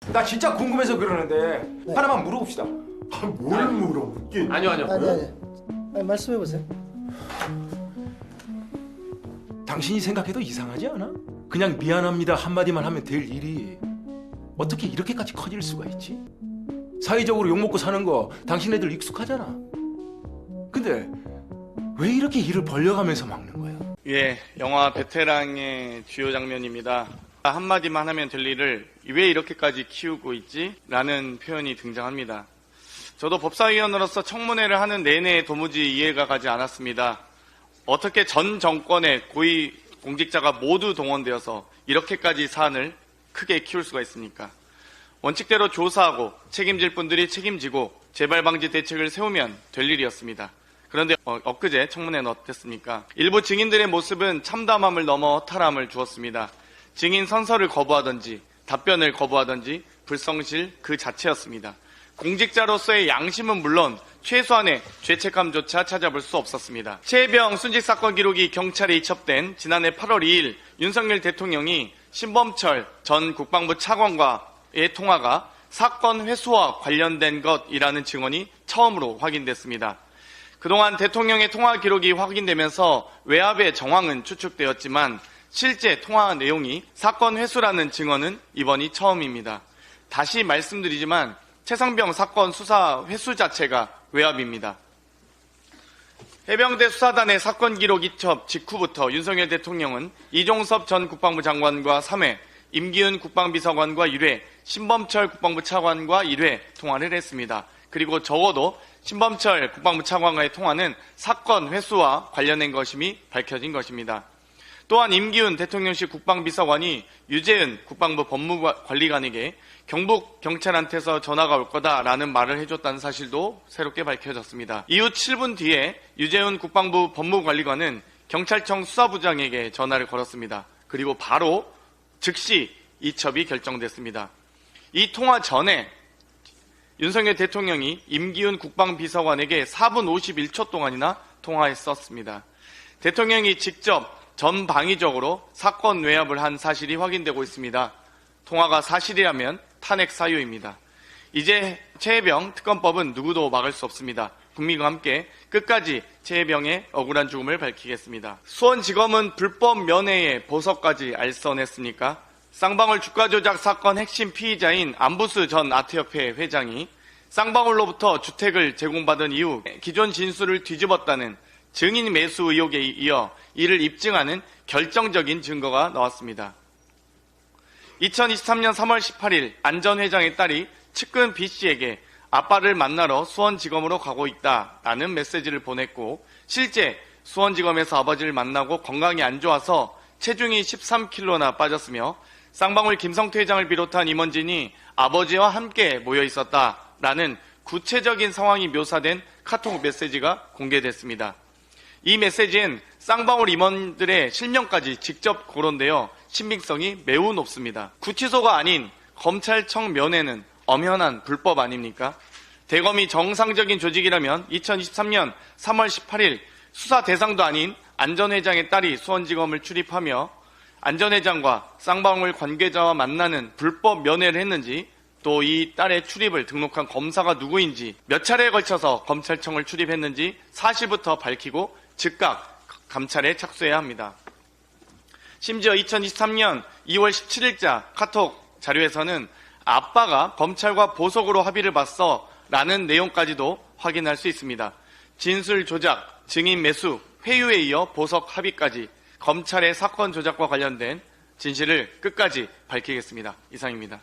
나 진짜 궁금해서 그러는데 네. 하나만 물어봅시다. 뭘 물어보긴. 아니요. 아니, 말씀해 보세요. 당신이 생각해도 이상하지 않아? 그냥 미안합니다 한마디만 하면 될 일이 어떻게 이렇게까지 커질 수가 있지? 사회적으로 욕먹고 사는 거 당신네들 익숙하잖아. 근데 왜 이렇게 일을 벌려가면서 막는 거야? 예, 영화 베테랑의 주요 장면입니다. 한마디만 하면 될 일을 왜 이렇게까지 키우고 있지? 라는 표현이 등장합니다. 저도 법사위원으로서 청문회를 하는 내내 도무지 이해가 가지 않았습니다. 어떻게 전 정권의 고위 공직자가 모두 동원되어서 이렇게까지 사안을 크게 키울 수가 있습니까? 원칙대로 조사하고 책임질 분들이 책임지고 재발 방지 대책을 세우면 될 일이었습니다. 그런데 엊그제 청문회는 어땠습니까? 일부 증인들의 모습은 참담함을 넘어 허탈함을 주었습니다. 증인 선서를 거부하든지 답변을 거부하든지 불성실 그 자체였습니다. 공직자로서의 양심은 물론 최소한의 죄책감조차 찾아볼 수 없었습니다. 최혜병 순직 사건 기록이 경찰에 이첩된 지난해 8월 2일 윤석열 대통령이 신범철 전 국방부 차관과의 통화가 사건 회수와 관련된 것이라는 증언이 처음으로 확인됐습니다. 그동안 대통령의 통화 기록이 확인되면서 외압의 정황은 추측되었지만 실제 통화 내용이 사건 회수라는 증언은 이번이 처음입니다. 다시 말씀드리지만 최상병 사건 수사 회수 자체가 외압입니다. 해병대 수사단의 사건 기록 이첩 직후부터 윤석열 대통령은 이종섭 전 국방부 장관과 3회, 임기훈 국방비서관과 1회, 신범철 국방부 차관과 1회 통화를 했습니다. 그리고 적어도 신범철 국방부 차관과의 통화는 사건 회수와 관련된 것임이 밝혀진 것입니다. 또한 임기훈 대통령실 국방비서관이 유재은 국방부 법무관리관에게 경북 경찰한테서 전화가 올 거다라는 말을 해줬다는 사실도 새롭게 밝혀졌습니다. 이후 7분 뒤에 유재은 국방부 법무관리관은 경찰청 수사부장에게 전화를 걸었습니다. 그리고 바로 즉시 이첩이 결정됐습니다. 이 통화 전에 윤석열 대통령이 임기훈 국방비서관에게 4분 51초 동안이나 통화했었습니다. 대통령이 직접 전방위적으로 사건 외압을 한 사실이 확인되고 있습니다. 통화가 사실이라면 탄핵 사유입니다. 이제 최혜병 특검법은 누구도 막을 수 없습니다. 국민과 함께 끝까지 최혜병의 억울한 죽음을 밝히겠습니다. 수원지검은 불법 면회에 보석까지 알선했습니까? 쌍방울 주가 조작 사건 핵심 피의자인 안부수 전 아트협회 회장이 쌍방울로부터 주택을 제공받은 이후 기존 진술을 뒤집었다는 증인 매수 의혹에 이어 이를 입증하는 결정적인 증거가 나왔습니다. 2023년 3월 18일 안 전 회장의 딸이 측근 B씨에게 아빠를 만나러 수원지검으로 가고 있다라는 메시지를 보냈고 실제 수원지검에서 아버지를 만나고 건강이 안 좋아서 체중이 13kg나 빠졌으며 쌍방울 김성태 회장을 비롯한 임원진이 아버지와 함께 모여 있었다라는 구체적인 상황이 묘사된 카톡 메시지가 공개됐습니다. 이 메시지엔 쌍방울 임원들의 실명까지 직접 거론되어 신빙성이 매우 높습니다. 구치소가 아닌 검찰청 면회는 엄연한 불법 아닙니까? 대검이 정상적인 조직이라면 2023년 3월 18일 수사 대상도 아닌 안 전 회장의 딸이 수원지검을 출입하며 안 전 회장과 쌍방울 관계자와 만나는 불법 면회를 했는지 또 이 딸의 출입을 등록한 검사가 누구인지 몇 차례에 걸쳐서 검찰청을 출입했는지 사실부터 밝히고 즉각 감찰에 착수해야 합니다. 심지어 2023년 2월 17일자 카톡 자료에서는 아빠가 검찰과 보석으로 합의를 봤어 라는 내용까지도 확인할 수 있습니다. 진술 조작, 증인 매수, 회유에 이어 보석 합의까지 검찰의 사건 조작과 관련된 진실을 끝까지 밝히겠습니다. 이상입니다.